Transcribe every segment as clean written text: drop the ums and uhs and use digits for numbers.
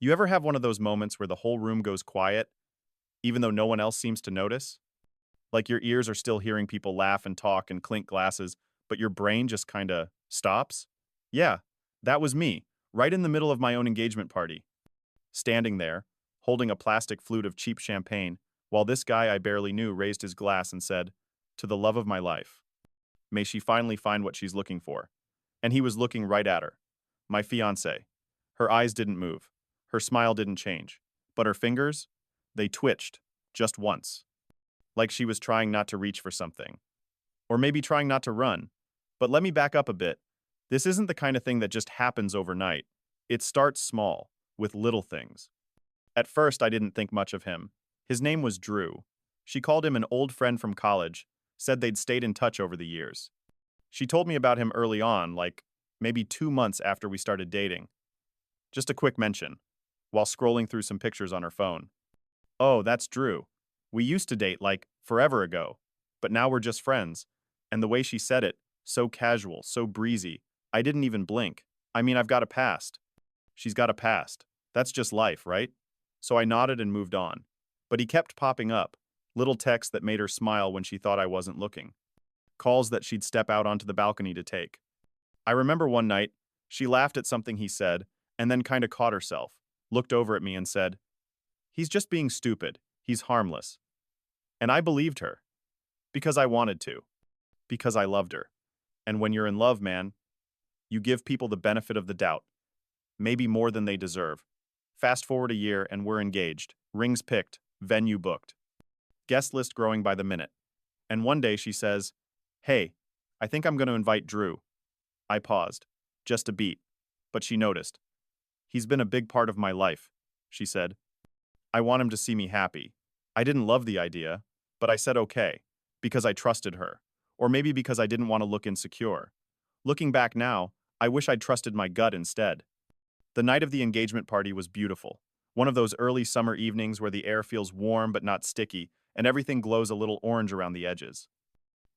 You ever have one of those moments where the whole room goes quiet, even though no one else seems to notice? Like your ears are still hearing people laugh and talk and clink glasses, but your brain just kinda stops? Yeah, that was me, right in the middle of my own engagement party, standing there, holding a plastic flute of cheap champagne, while this guy I barely knew raised his glass and said, "To the love of my life, may she finally find what she's looking for." And he was looking right at her. My fiancée. Her eyes didn't move. Her smile didn't change. But her fingers? They twitched. Just once. Like she was trying not to reach for something. Or maybe trying not to run. But let me back up a bit. This isn't the kind of thing that just happens overnight. It starts small, with little things. At first, I didn't think much of him. His name was Drew. She called him an old friend from college, said they'd stayed in touch over the years. She told me about him early on, like maybe 2 months after we started dating. Just a quick mention, while scrolling through some pictures on her phone. Oh, that's Drew. We used to date like forever ago, but now we're just friends. And the way she said it, so casual, so breezy, I didn't even blink. I mean, I've got a past. She's got a past. That's just life, right? So I nodded and moved on. But he kept popping up, little texts that made her smile when she thought I wasn't looking. Calls that she'd step out onto the balcony to take. I remember one night, she laughed at something he said, and then kinda caught herself, looked over at me and said, "He's just being stupid. He's harmless." And I believed her. Because I wanted to. Because I loved her. And when you're in love, man, you give people the benefit of the doubt. Maybe more than they deserve. Fast forward a year and we're engaged. Rings picked. Venue booked. Guest list growing by the minute. And one day she says, "Hey, I think I'm going to invite Drew." I paused. Just a beat. But she noticed. "He's been a big part of my life," she said. "I want him to see me happy." I didn't love the idea, but I said okay, because I trusted her. Or maybe because I didn't want to look insecure. Looking back now, I wish I'd trusted my gut instead. The night of the engagement party was beautiful. One of those early summer evenings where the air feels warm but not sticky, and everything glows a little orange around the edges.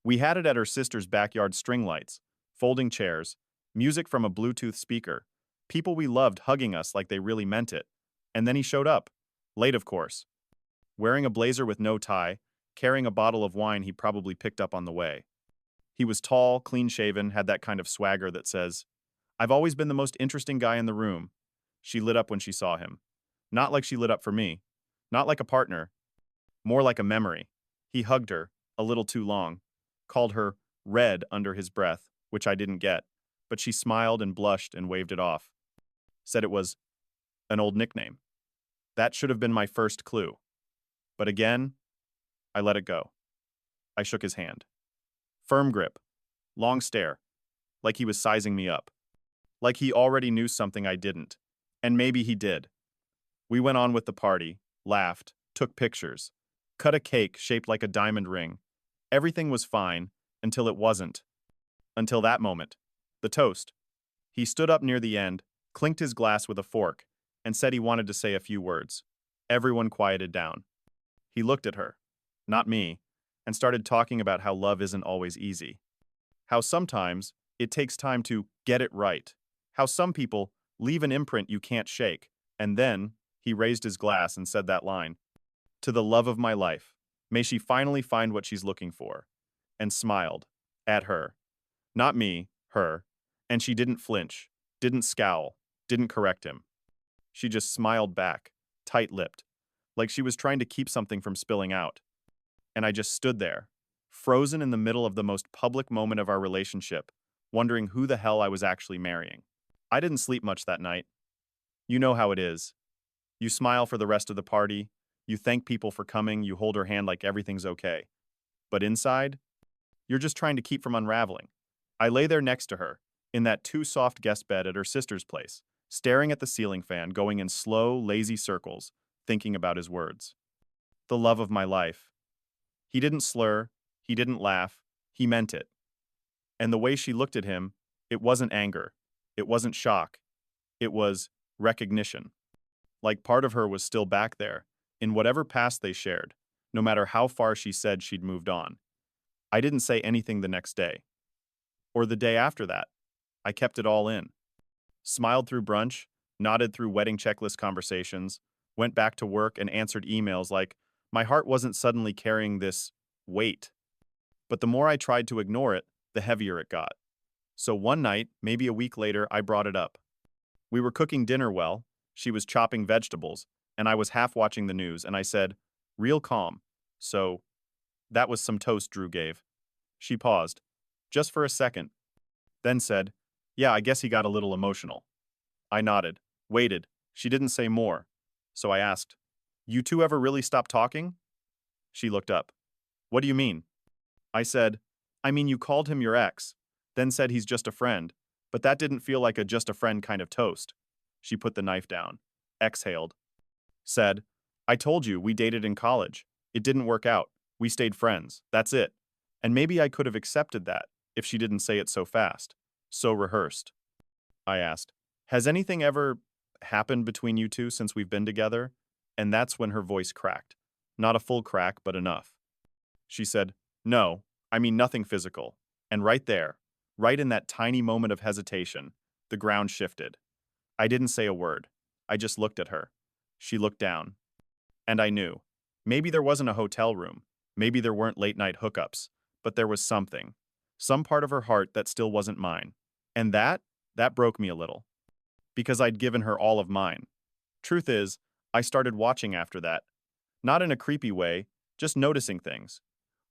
We had it at her sister's backyard string lights, folding chairs, music from a Bluetooth speaker, people we loved hugging us like they really meant it. And then he showed up. Late, of course. Wearing a blazer with no tie, carrying a bottle of wine he probably picked up on the way. He was tall, clean-shaven, had that kind of swagger that says, "I've always been the most interesting guy in the room." She lit up when she saw him. Not like she lit up for me. Not like a partner. More like a memory. He hugged her, a little too long. Called her Red under his breath, which I didn't get, but she smiled and blushed and waved it off. Said it was an old nickname. That should have been my first clue. But again, I let it go. I shook his hand. Firm grip. Long stare. Like he was sizing me up. Like he already knew something I didn't. And maybe he did. We went on with the party, laughed, took pictures, cut a cake shaped like a diamond ring. Everything was fine until it wasn't. Until that moment. The toast. He stood up near the end, clinked his glass with a fork, and said he wanted to say a few words. Everyone quieted down. He looked at her, not me, and started talking about how love isn't always easy. How sometimes it takes time to get it right. How some people leave an imprint you can't shake. And then he raised his glass and said that line. "To the love of my life, may she finally find what she's looking for." And smiled. At her. Not me, her. And she didn't flinch, didn't scowl, didn't correct him. She just smiled back, tight-lipped, like she was trying to keep something from spilling out. And I just stood there, frozen in the middle of the most public moment of our relationship, wondering who the hell I was actually marrying. I didn't sleep much that night. You know how it is. You smile for the rest of the party, you thank people for coming, you hold her hand like everything's okay. But inside, you're just trying to keep from unraveling. I lay there next to her, in that too-soft guest bed at her sister's place, staring at the ceiling fan going in slow, lazy circles, thinking about his words. The love of my life. He didn't slur, he didn't laugh, he meant it. And the way she looked at him, it wasn't anger, it wasn't shock, it was recognition. Like part of her was still back there, in whatever past they shared, no matter how far she said she'd moved on. I didn't say anything the next day. Or the day after that. I kept it all in. Smiled through brunch, nodded through wedding checklist conversations, went back to work and answered emails like my heart wasn't suddenly carrying this weight. But the more I tried to ignore it, the heavier it got. So one night, maybe a week later, I brought it up. We were cooking dinner well, she was chopping vegetables, and I was half watching the news, and I said, real calm. So, that was some toast Drew gave. She paused, just for a second, then said, yeah, I guess he got a little emotional. I nodded, waited. She didn't say more. So I asked, you two ever really stop talking? She looked up. What do you mean? I said, I mean you called him your ex, then said he's just a friend, but that didn't feel like a just a friend kind of toast. She put the knife down, exhaled, said, I told you we dated in college. It didn't work out. We stayed friends. That's it. And maybe I could have accepted that if she didn't say it so fast, so rehearsed. I asked, has anything ever happened between you two since we've been together? And that's when her voice cracked. Not a full crack, but enough. She said, no, I mean nothing physical. And right there, right in that tiny moment of hesitation, the ground shifted. I didn't say a word. I just looked at her. She looked down. And I knew. Maybe there wasn't a hotel room. Maybe there weren't late-night hookups. But there was something. Some part of her heart that still wasn't mine. And that broke me a little. Because I'd given her all of mine. Truth is, I started watching after that. Not in a creepy way, just noticing things.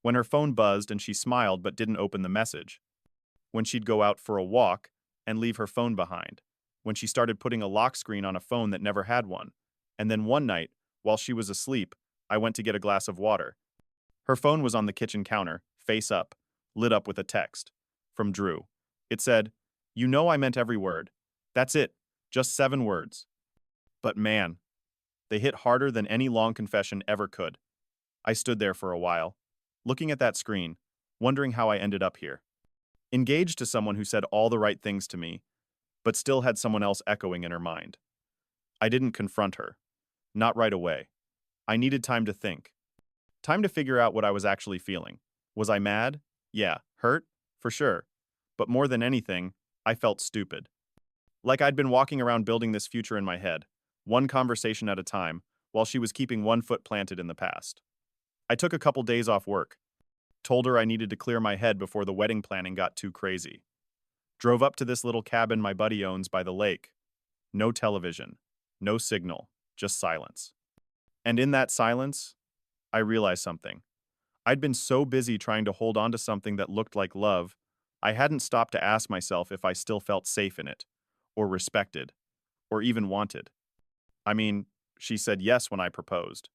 When her phone buzzed and she smiled but didn't open the message. When she'd go out for a walk and leave her phone behind. When she started putting a lock screen on a phone that never had one. And then one night, while she was asleep, I went to get a glass of water. Her phone was on the kitchen counter, face up, lit up with a text. From Drew. It said, you know I meant every word. That's it. Just 7 words. But man, they hit harder than any long confession ever could. I stood there for a while, looking at that screen, wondering how I ended up here. Engaged to someone who said all the right things to me, but still had someone else echoing in her mind. I didn't confront her. Not right away. I needed time to think. Time to figure out what I was actually feeling. Was I mad? Yeah. Hurt? For sure. But more than anything, I felt stupid. Like I'd been walking around building this future in my head, one conversation at a time, while she was keeping one foot planted in the past. I took a couple days off work. Told her I needed to clear my head before the wedding planning got too crazy. Drove up to this little cabin my buddy owns by the lake. No television. No signal. Just silence. And in that silence, I realized something. I'd been so busy trying to hold on to something that looked like love, I hadn't stopped to ask myself if I still felt safe in it, or respected, or even wanted. I mean, she said yes when I proposed.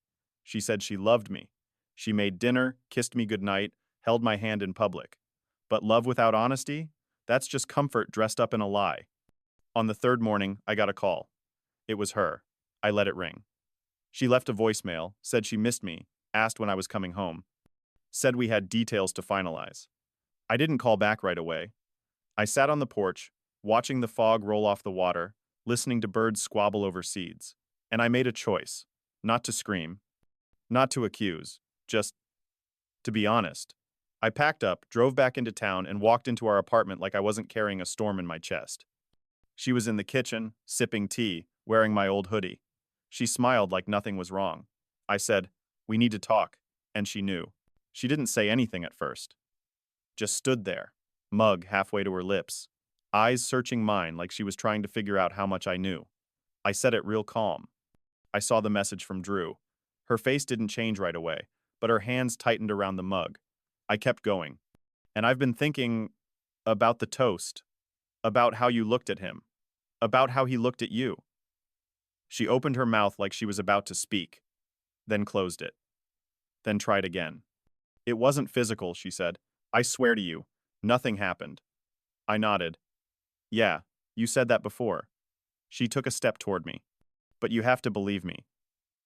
She said she loved me. She made dinner, kissed me goodnight, held my hand in public. But love without honesty? That's just comfort dressed up in a lie. On the 3rd morning, I got a call. It was her. I let it ring. She left a voicemail, said she missed me, asked when I was coming home. Said we had details to finalize. I didn't call back right away. I sat on the porch, watching the fog roll off the water, listening to birds squabble over seeds. And I made a choice. Not to scream. Not to accuse. Just to be honest. I packed up, drove back into town, and walked into our apartment like I wasn't carrying a storm in my chest. She was in the kitchen, sipping tea, wearing my old hoodie. She smiled like nothing was wrong. I said, we need to talk, and she knew. She didn't say anything at first. Just stood there, mug halfway to her lips, eyes searching mine like she was trying to figure out how much I knew. I said it real calm. I saw the message from Drew. Her face didn't change right away, but her hands tightened around the mug. I kept going. And I've been thinking about the toast, about how you looked at him, about how he looked at you. She opened her mouth like she was about to speak, then closed it, then tried again. It wasn't physical, she said. I swear to you, nothing happened. I nodded. Yeah, you said that before. She took a step toward me. But you have to believe me.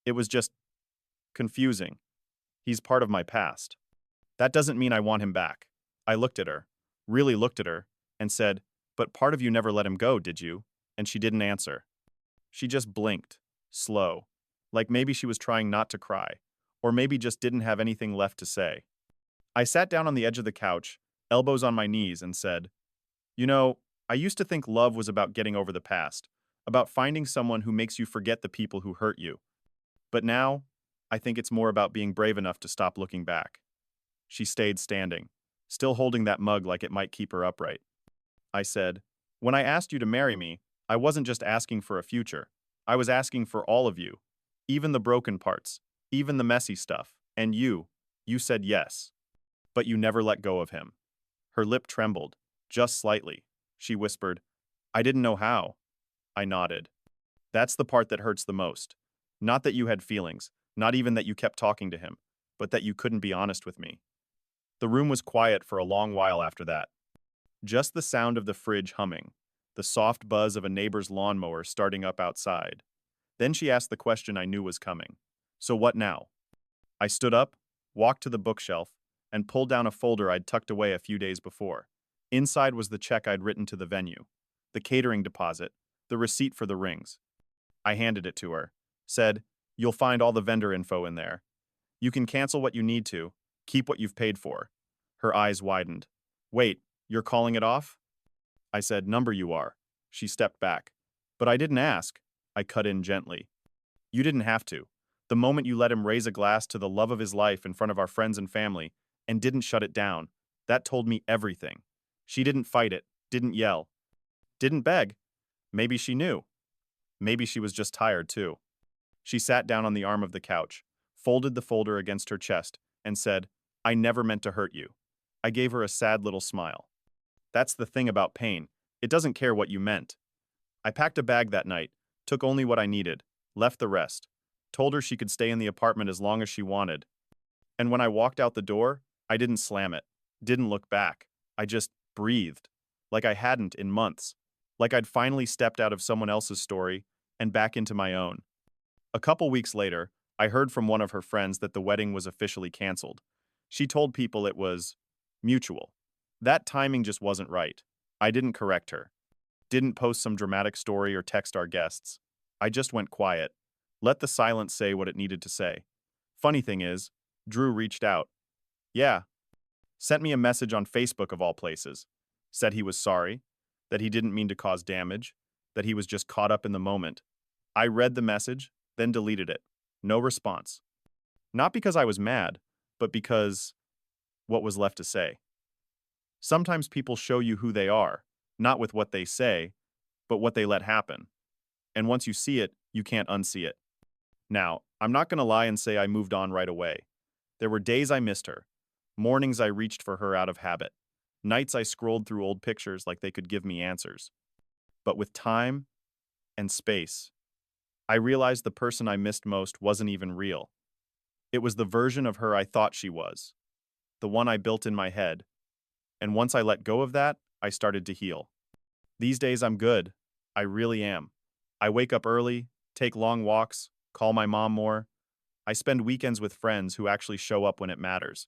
It was just confusing. He's part of my past. That doesn't mean I want him back. I looked at her, really looked at her, and said, but part of you never let him go, did you? And she didn't answer. She just blinked, slow, like maybe she was trying not to cry, or maybe just didn't have anything left to say. I sat down on the edge of the couch, elbows on my knees, and said, you know, I used to think love was about getting over the past, about finding someone who makes you forget the people who hurt you. But now, I think it's more about being brave enough to stop looking back. She stayed standing, still holding that mug like it might keep her upright. I said, "When I asked you to marry me, I wasn't just asking for a future. I was asking for all of you. Even the broken parts, even the messy stuff. And you said yes. But you never let go of him." Her lip trembled, just slightly. She whispered, "I didn't know how." I nodded. "That's the part that hurts the most. Not that you had feelings, not even that you kept talking to him, but that you couldn't be honest with me." The room was quiet for a long while after that. Just the sound of the fridge humming, the soft buzz of a neighbor's lawnmower starting up outside. Then she asked the question I knew was coming. "So what now?" I stood up, walked to the bookshelf, and pulled down a folder I'd tucked away a few days before. Inside was the check I'd written to the venue, the catering deposit, the receipt for the rings. I handed it to her, said, "You'll find all the vendor info in there. You can cancel what you need to, keep what you've paid for." Her eyes widened. "Wait, you're calling it off?" I said, "Number you are." She stepped back. "But I didn't ask." I cut in gently. "You didn't have to. The moment you let him raise a glass to the love of his life in front of our friends and family, and didn't shut it down, that told me everything." She didn't fight it, didn't yell, didn't beg. Maybe she knew. Maybe she was just tired, too. She sat down on the arm of the couch, folded the folder against her chest, and said, "I never meant to hurt you." I gave her a sad little smile. That's the thing about pain. It doesn't care what you meant. I packed a bag that night, took only what I needed, left the rest, told her she could stay in the apartment as long as she wanted. And when I walked out the door, I didn't slam it, didn't look back. I just breathed, like I hadn't in months, like I'd finally stepped out of someone else's story and back into my own. A couple weeks later, I heard from one of her friends that the wedding was officially canceled. She told people it was mutual. That timing just wasn't right. I didn't correct her. Didn't post some dramatic story or text our guests. I just went quiet. Let the silence say what it needed to say. Funny thing is, Drew reached out. Yeah. Sent me a message on Facebook of all places. Said he was sorry, that he didn't mean to cause damage, that he was just caught up in the moment. I read the message, then deleted it. No response. Not because I was mad, but because what was left to say? Sometimes people show you who they are, not with what they say, but what they let happen. And once you see it, you can't unsee it. Now, I'm not going to lie and say I moved on right away. There were days I missed her, mornings I reached for her out of habit, nights I scrolled through old pictures like they could give me answers. But with time and space, I realized the person I missed most wasn't even real. It was the version of her I thought she was, the one I built in my head. And once I let go of that, I started to heal. These days I'm good. I really am. I wake up early, take long walks, call my mom more. I spend weekends with friends who actually show up when it matters.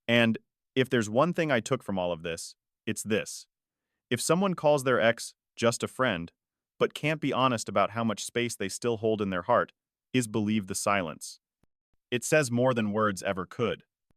And if there's one thing I took from all of this, it's this. If someone calls their ex just a friend, but can't be honest about how much space they still hold in their heart, is believe the silence. It says more than words ever could.